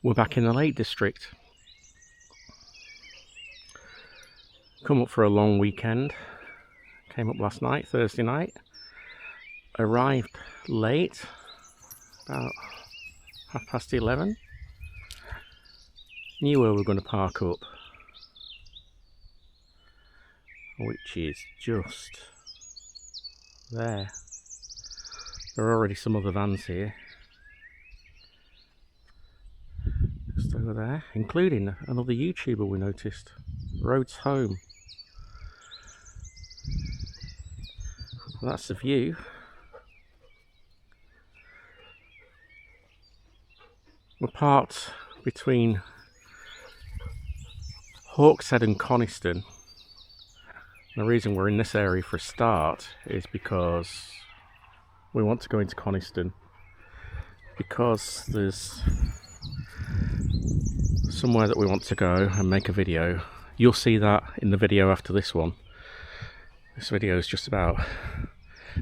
We're back in the Lake District. Come up for a long weekend. Came up last night, Thursday night. Arrived late, about 11:30. Knew where we were going to park up, which is just there. There are already some other vans here. Just over there, including another YouTuber we noticed, Roads Home. So that's the view. We're parked between Hawkshead and Coniston. The reason we're in this area for a start is because we want to go into Coniston, because there's somewhere that we want to go and make a video. You'll see that in the video after this one. This video is just about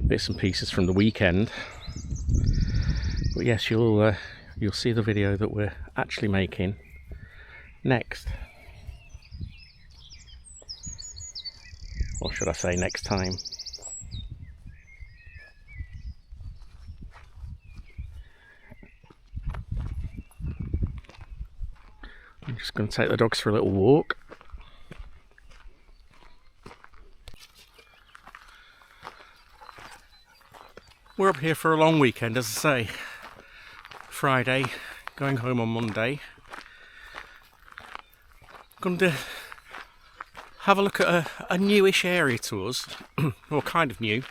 bits and pieces from the weekend, but yes, you'll see the video that we're actually making next, or should I say next time. I'm just going to take the dogs for a little walk. We're up here for a long weekend, as I say. Friday, going home on Monday. Going to have a look at a newish area to us, or kind of new.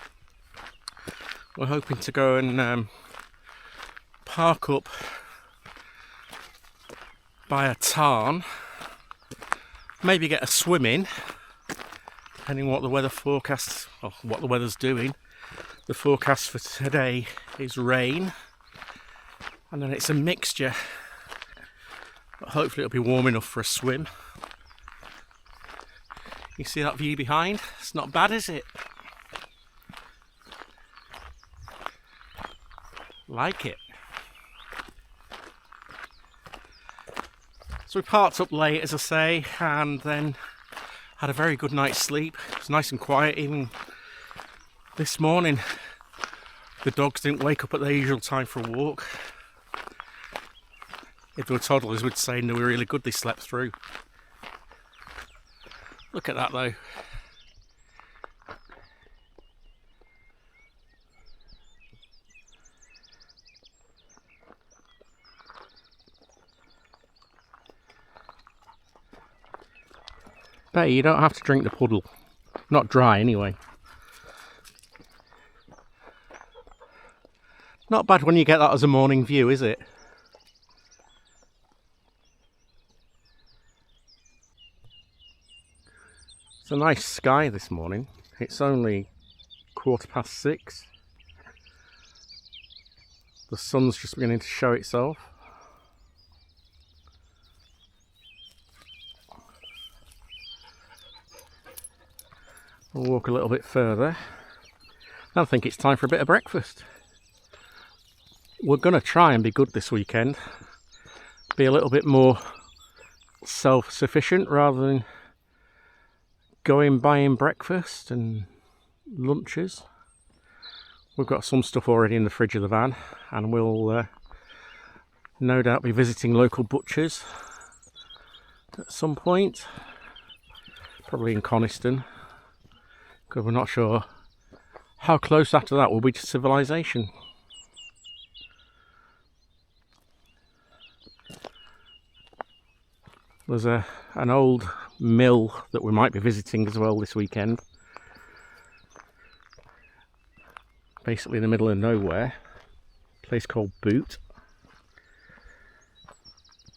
We're hoping to go and park up by a tarn, maybe get a swim in, depending on what the weather forecast, or what the weather's doing. The forecast for today is rain, and then it's a mixture, but hopefully it'll be warm enough for a swim. You see that view behind? It's not bad, is it? Like it. So we parked up late, as I say, and then had a very good night's sleep. It was nice and quiet. Even this morning, the dogs didn't wake up at their usual time for a walk. If they were toddlers, we'd say they were really good, they slept through. Look at that though. Bet you don't have to drink the puddle. Not dry anyway. Not bad when you get that as a morning view, is it? It's a nice sky this morning. It's only 6:15. The sun's just beginning to show itself. We'll walk a little bit further. I think it's time for a bit of breakfast. We're going to try and be good this weekend. Be a little bit more self-sufficient rather than going buying breakfast and lunches. We've got some stuff already in the fridge of the van, and we'll no doubt be visiting local butchers at some point, probably in Coniston, because we're not sure how close after that we'll be to civilization. There's an old mill that we might be visiting as well this weekend. Basically in the middle of nowhere. A place called Boot.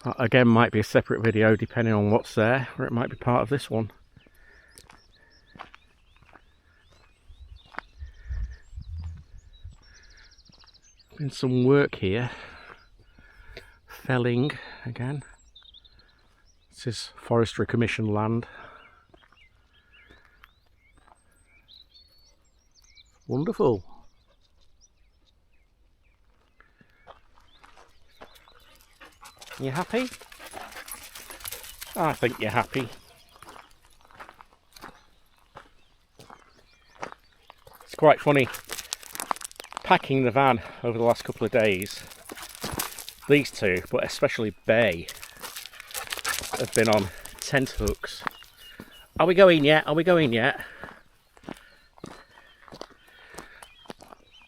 That again might be a separate video depending on what's there, or it might be part of this one. Been some work here. Felling again. This is Forestry Commission land. Wonderful. You happy? I think you're happy. It's quite funny packing the van over the last couple of days. These two, but especially Bay, have been on tent hooks. Are we going yet? Are we going yet?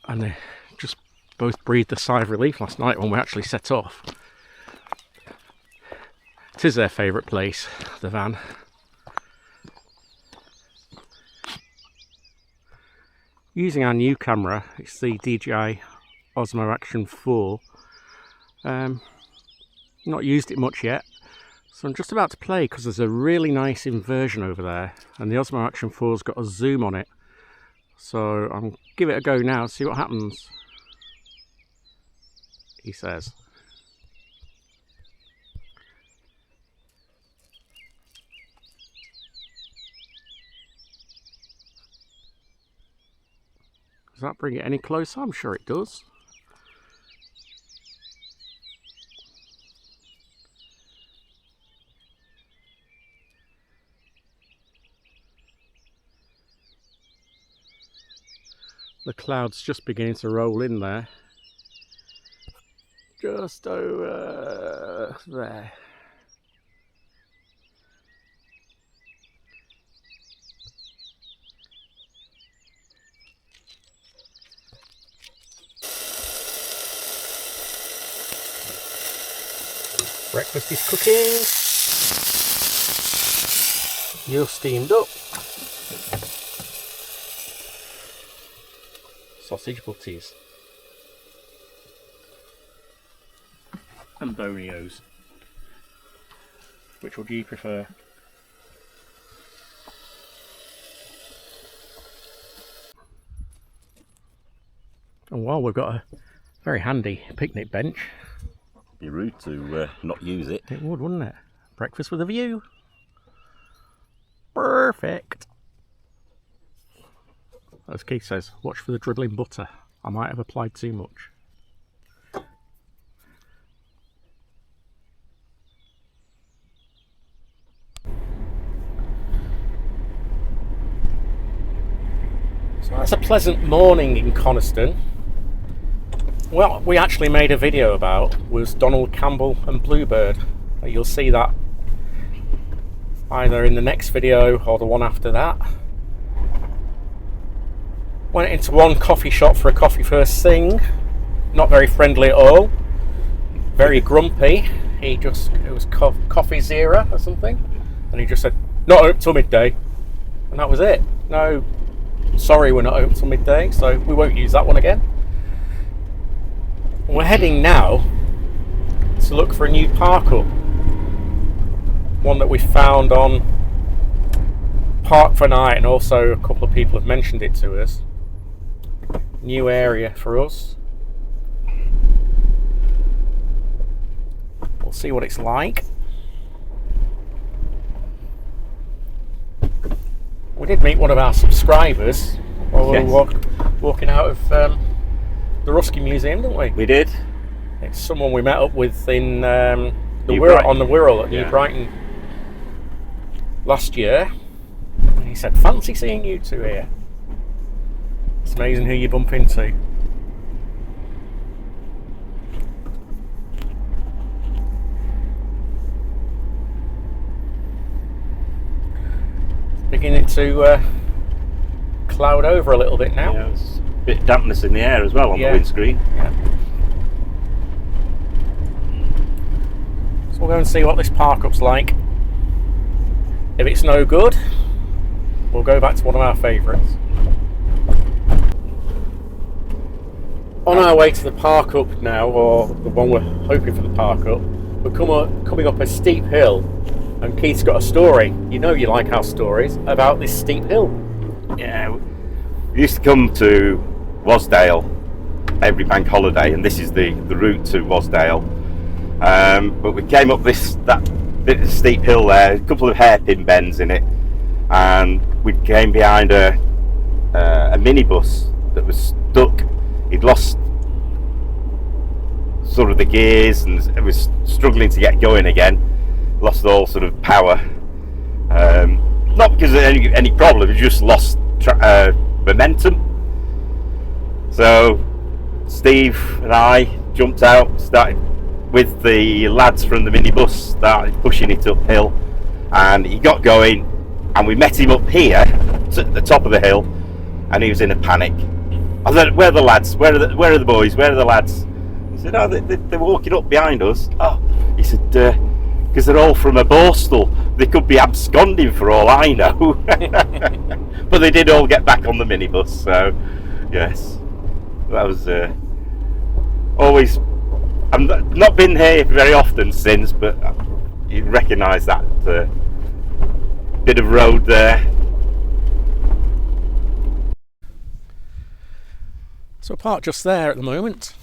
And they just both breathed a sigh of relief last night when we actually set off. It is their favourite place, the van. Using our new camera, it's the DJI Osmo Action 4. Not used it much yet, so I'm just about to play because there's a really nice inversion over there, and the Osmo Action 4's got a zoom on it. So I'm give it a go now, see what happens. He says. Does that bring it any closer? I'm sure it does. The cloud's just beginning to roll in there. Just over there. Breakfast is cooking. You're steamed up. Sausage butties and bonios. Which would you prefer? And while we've got a very handy picnic bench, it'd be rude to not use it. It would, wouldn't it? Breakfast with a view. Perfect. As Keith says, watch for the dribbling butter. I might have applied too much. So that's a pleasant morning in Coniston. What we actually made a video about was Donald Campbell and Bluebird. You'll see that either in the next video or the one after that. Went into one coffee shop for a coffee first thing. Not very friendly at all. Very grumpy. It was coffee zero or something. And he just said, not open till midday. And that was it. No, sorry, we're not open till midday, so we won't use that one again. We're heading now to look for a new park up. One that we found on Park for Night, and also a couple of people have mentioned it to us. New area for us. We'll see what it's like. We did meet one of our subscribers while we were walking out of the Rusky Museum, didn't we? We did. It's someone we met up with in on the Wirral at New Brighton last year. And he said, fancy seeing you two here. It's amazing who you bump into. It's beginning to cloud over a little bit now. Yeah, there's a bit of dampness in the air as well on the windscreen. Yeah. So we'll go and see what this park up's like. If it's no good, we'll go back to one of our favourites. On our way to the park up now, or the one we're hoping for the park up, we're coming up a steep hill, and Keith's got a story. You know you like our stories about this steep hill. Yeah, we used to come to Wasdale every bank holiday, and this is the route to Wasdale. But we came up that bit of steep hill there, a couple of hairpin bends in it, and we came behind a minibus that was stuck. He'd lost sort of the gears, and it was struggling to get going again. Lost all sort of power. Not because of any problem, it just lost momentum. So Steve and I jumped out, started with the lads from the minibus, started pushing it uphill, and he got going, and we met him up here at the top of the hill, and he was in a panic. I said, "Where are the lads? Where are the boys? Where are the lads?" He said, "Oh, they're walking up behind us." Oh, he said, "Because they're all from a Borstal. They could be absconding for all I know." But they did all get back on the minibus, so yes, that was always. I've not been here very often since, but you recognise that bit of road there. So parked just there at the moment.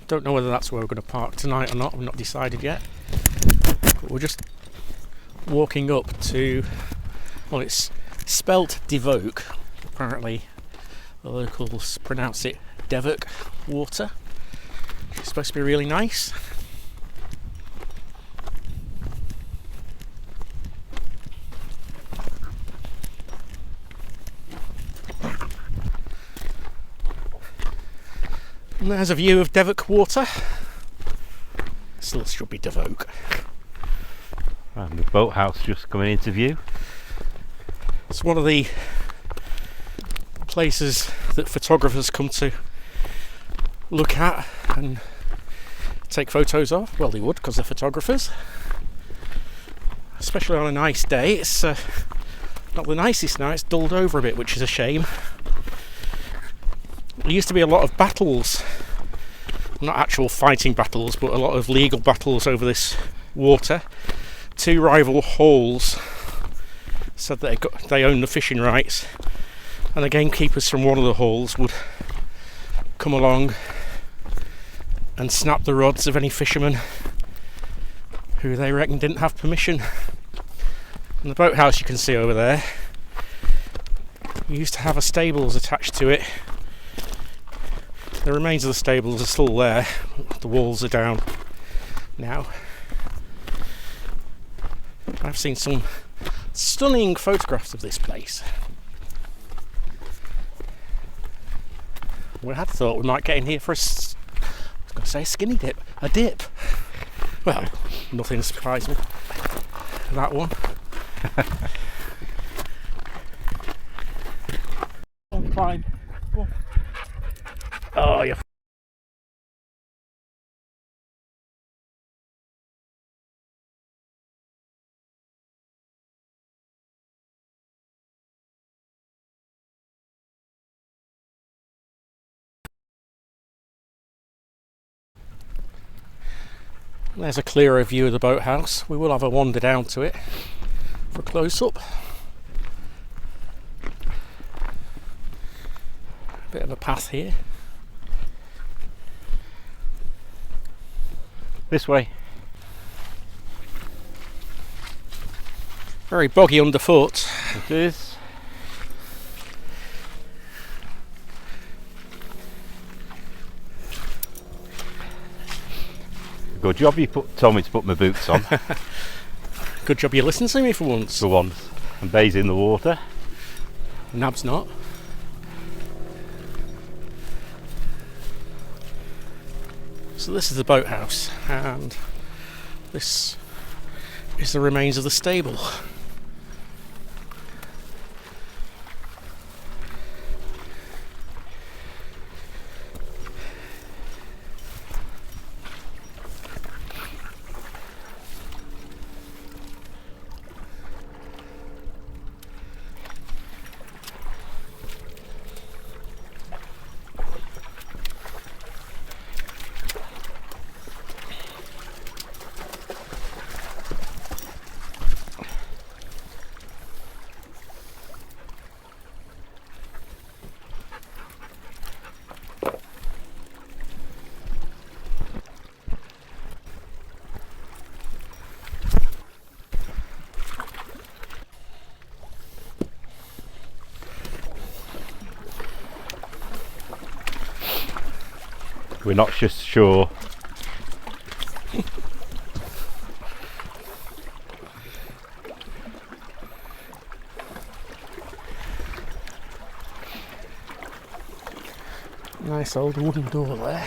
Don't know whether that's where we're going to park tonight or not. We've not decided yet. But we're just walking up to, well, it's spelt Devoke. Apparently the locals pronounce it Devoke Water. It's supposed to be really nice. And there's a view of Devoke Water. Still should be Devoke. And the boathouse just coming into view. It's one of the places that photographers come to look at and take photos of. Well, they would, because they're photographers. Especially on a nice day. It's not the nicest now, it's dulled over a bit, which is a shame. There used to be a lot of battles, not actual fighting battles, but a lot of legal battles over this water. Two rival halls said that they owned the fishing rights, and the gamekeepers from one of the halls would come along and snap the rods of any fishermen who they reckon didn't have permission. And the boathouse you can see over there, used to have a stables attached to it. The remains of the stables are still there. The walls are down now. I've seen some stunning photographs of this place. We had thought we might get in here for a skinny dip. A dip. Well, nothing surprised me. That one. On climb. Oh, you. There's a clearer view of the boathouse. We will have a wander down to it for a close-up. Bit of a path here. This way. Very boggy underfoot. It is. Good job you told me to put my boots on. Good job you listened to me for once. For once. And Bay's in the water. Nab's not. So this is the boathouse, and this is the remains of the stable. We're not just sure Nice old wooden door there.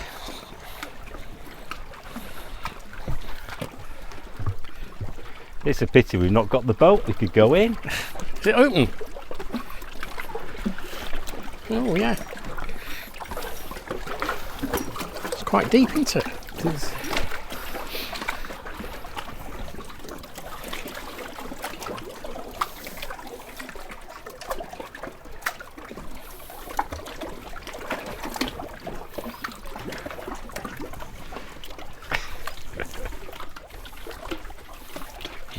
It's a pity we've not got the boat. We could go in. Is it open? Oh yeah. It's quite deep, isn't it? It is.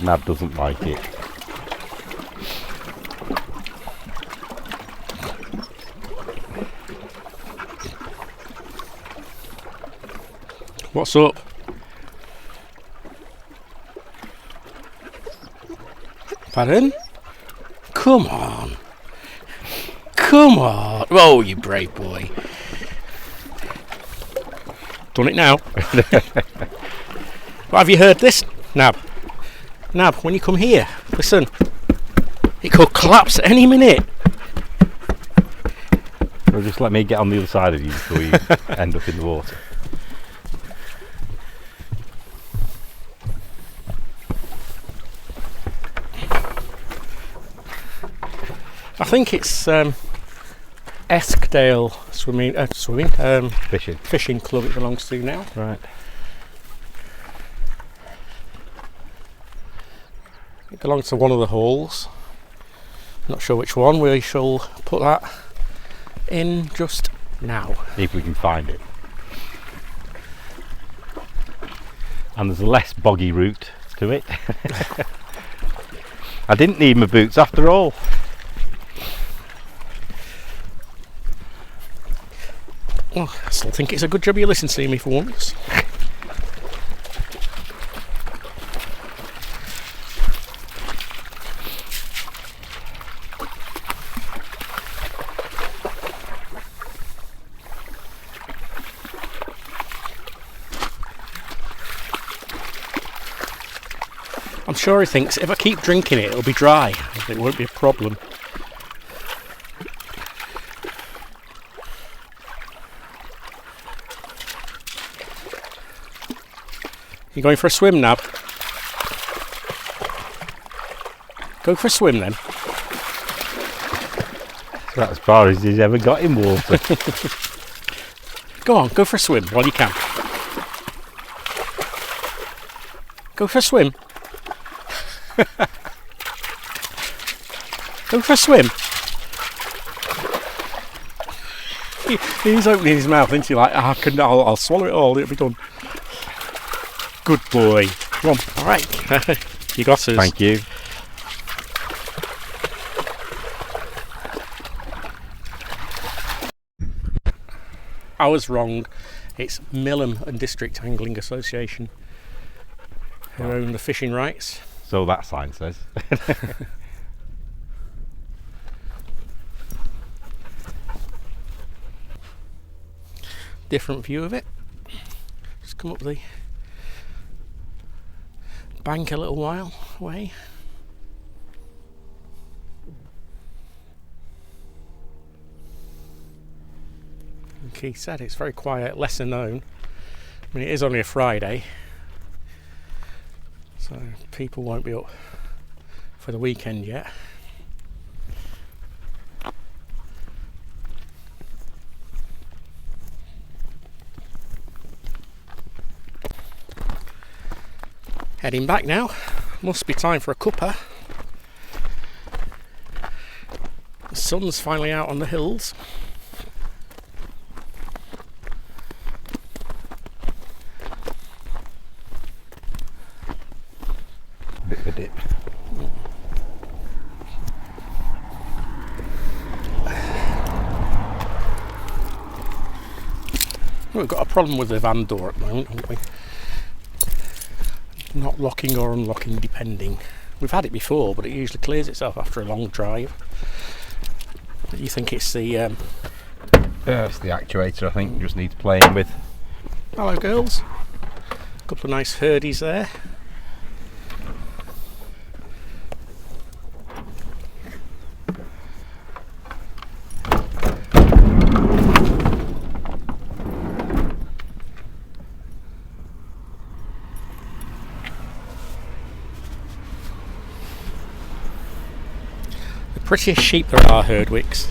Nab doesn't like it. What's up? Pardon? Come on. Come on. Oh, you brave boy. Done it now. Well, have you heard this, Nab? Nab, when you come here, listen. It could collapse at any minute. Well, just let me get on the other side of you before you end up in the water. I think it's Eskdale fishing club it belongs to now. Right. It belongs to one of the halls. Not sure which one. We shall put that in just now. If we can find it. And there's a less boggy route to it. I didn't need my boots after all. Well, I still think it's a good job you listened to me for once. I'm sure he thinks if I keep drinking it, it'll be dry. It won't be a problem. You going for a swim, Nab? Go for a swim then. That's as far as he's ever got in water. Go on, go for a swim while you can. Go for a swim. Go for a swim. He's opening his mouth, isn't he? Like, I'll swallow it all, it'll be done. Good boy. Come on. All right. You got us. Thank you. I was wrong. It's Millham and District Angling Association who own the fishing rights. So that sign says. Different view of it. Just come up the bank a little while away. And Keith said it's very quiet, lesser known. I mean, it is only a Friday, so people won't be up for the weekend yet. Heading back now. Must be time for a cuppa. The sun's finally out on the hills. Bit of a dip. We've got a problem with the van door at the moment, haven't we? Not locking or unlocking depending. We've had it before, but it usually clears itself after a long drive. You think it's the It's the actuator, I think, just needs playing with. hello girls. A couple of nice herdies there. prettiest sheep there are, Herdwicks.